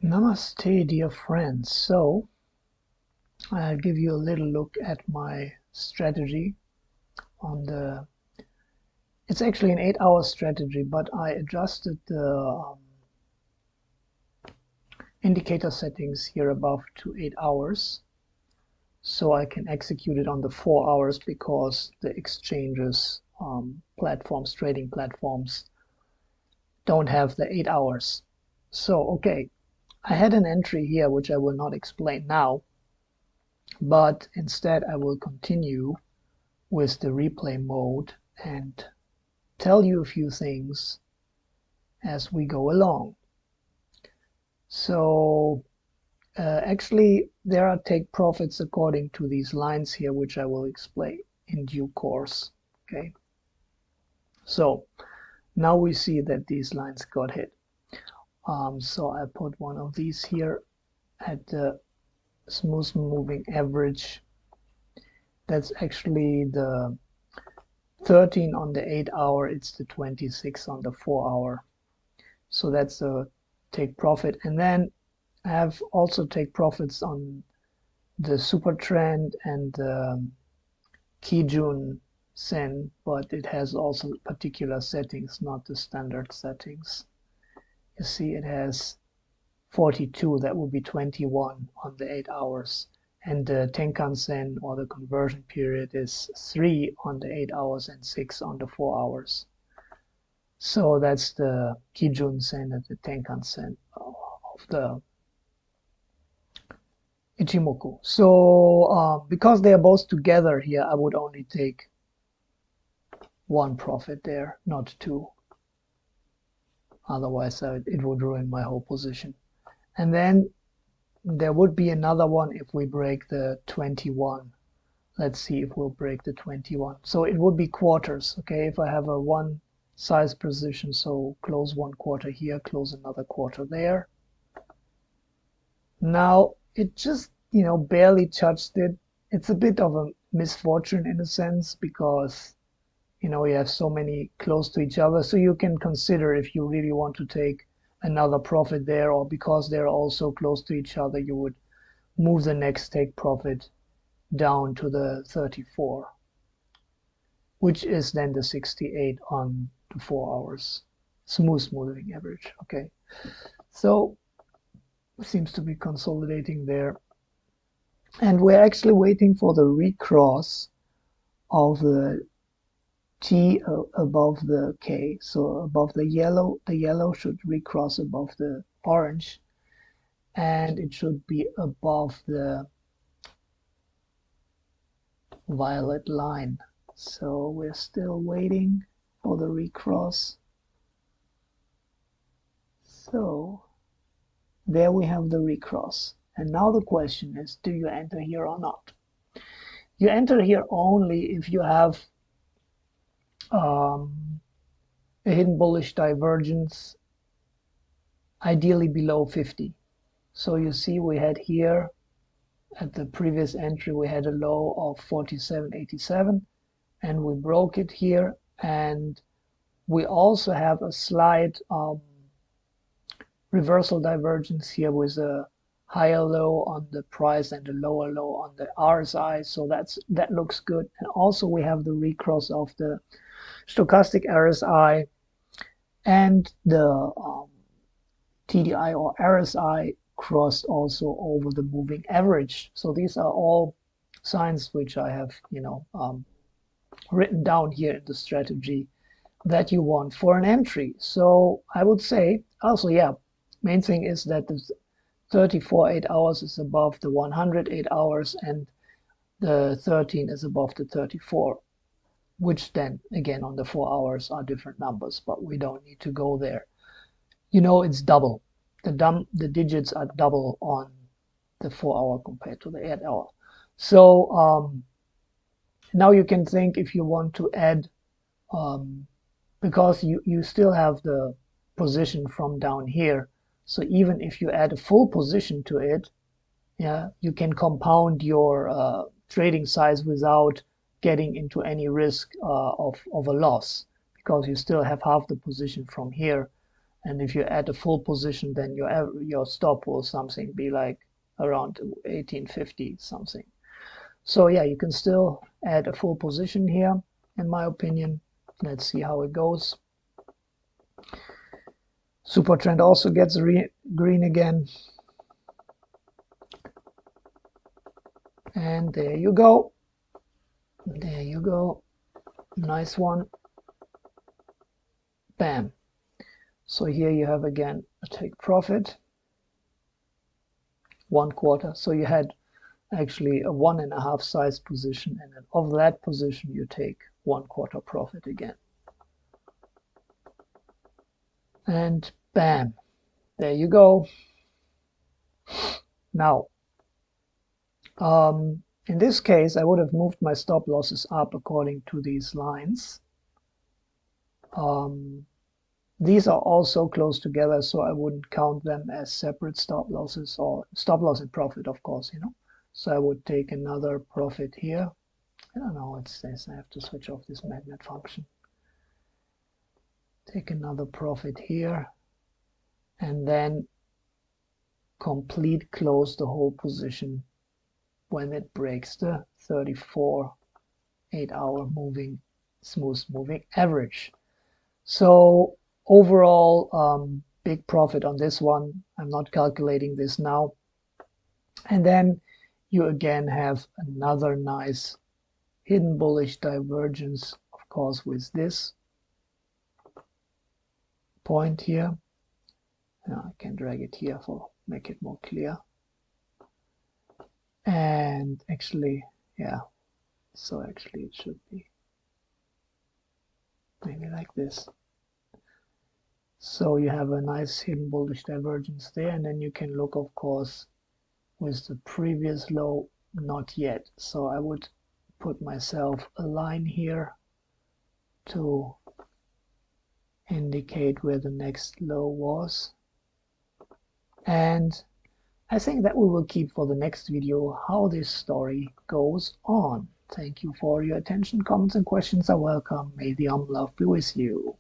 Namaste, dear friends. So I'll give you a little look at my strategy on the, it's actually an 8-hour strategy, but I adjusted the indicator settings here above to 8 hours so I can execute it on the 4 hours because the exchanges, platforms, trading platforms don't have the 8 hours. So, okay, I had an entry here which I will not explain now, but instead I will continue with the replay mode and tell you a few things as we go along. So actually there are take profits according to these lines here, which I will explain in due course. Okay, so now we see that these lines got hit. So I put one of these here at the smooth moving average. That's actually the 13 on the 8 hour, it's the 26 on the 4 hour. So that's a take profit. And then I have also take profits on the super trend and the Kijun Sen, but it has also particular settings, not the standard settings. You see it has 42, that will be 21 on the 8 hours. And the Tenkan Sen, or the conversion period, is 3 on the 8 hours and 6 on the 4 hours. So that's the Kijun Sen and the Tenkan Sen of the Ichimoku. So because they are both together here, I would only take one profit there, not two. Otherwise it would ruin my whole position. And then there would be another one if we break the 21. Let's see if we'll break the 21. So it would be quarters. Okay, if I have a one size position, so close one quarter here, close another quarter there. Now it just, you know, barely touched it. It's a bit of a misfortune in a sense because, you know, you have so many close to each other. So you can consider if you really want to take another profit there, or because they're also close to each other, you would move the next take profit down to the 34, which is then the 68 on the 4 hours smooth moving average. Okay, so seems to be consolidating there, and we're actually waiting for the recross of the T above the K. So above the yellow should recross above the orange, and it should be above the violet line. So we're still waiting for the recross. So there we have the recross. And now the question is, do you enter here or not? You enter here only if you have a hidden bullish divergence, ideally below 50. So you see we had here at the previous entry, we had a low of 47.87, and we broke it here. And we also have a slight reversal divergence here with a higher low on the price and a lower low on the RSI. So that looks good. And also we have the recross of the stochastic RSI and the TDI or RSI crossed also over the moving average. So these are all signs which I have, you know, written down here in the strategy that you want for an entry. So I would say also, yeah, main thing is that the 34 8 hours is above the 100 8 hours, and the 13 is above the 34, which then again on the 4 hours are different numbers, but we don't need to go there. You know, it's double. The digits are double on the 4 hour compared to the 8 hour. So now you can think if you want to add, because you still have the position from down here. So even if you add a full position to it, yeah, you can compound your trading size without getting into any risk of a loss, because you still have half the position from here And if you add a full position, then your stop will something be like around 1850 something. So yeah, you can still add a full position here, in my opinion. Let's see how it goes. Super trend also gets green again. And there you go. There you go. Nice one. Bam. So here you have again a take profit. 1/4. So you had actually a 1.5 size position, and then of that position you take 1/4 profit again. And bam. There you go. Now, in this case, I would have moved my stop losses up according to these lines. These are also close together, so I wouldn't count them as separate stop losses, or stop loss and profit, of course, you know. So I would take another profit here. I don't know, it says I have to switch off this magnet function. Take another profit here, and then complete close the whole position when it breaks the 34 8-hour moving, smooth moving average. So overall, big profit on this one. I'm not calculating this now. And then you again have another nice hidden bullish divergence, of course, with this point here. Now I can drag it here for make it more clear. And actually, yeah, so actually it should be maybe like this. So you have a nice hidden bullish divergence there, and then you can look, of course, with the previous low, not yet. So I would put myself a line here to indicate where the next low was. And I think that we will keep for the next video how this story goes on. Thank you for your attention. Comments and questions are welcome. May the OM love be with you.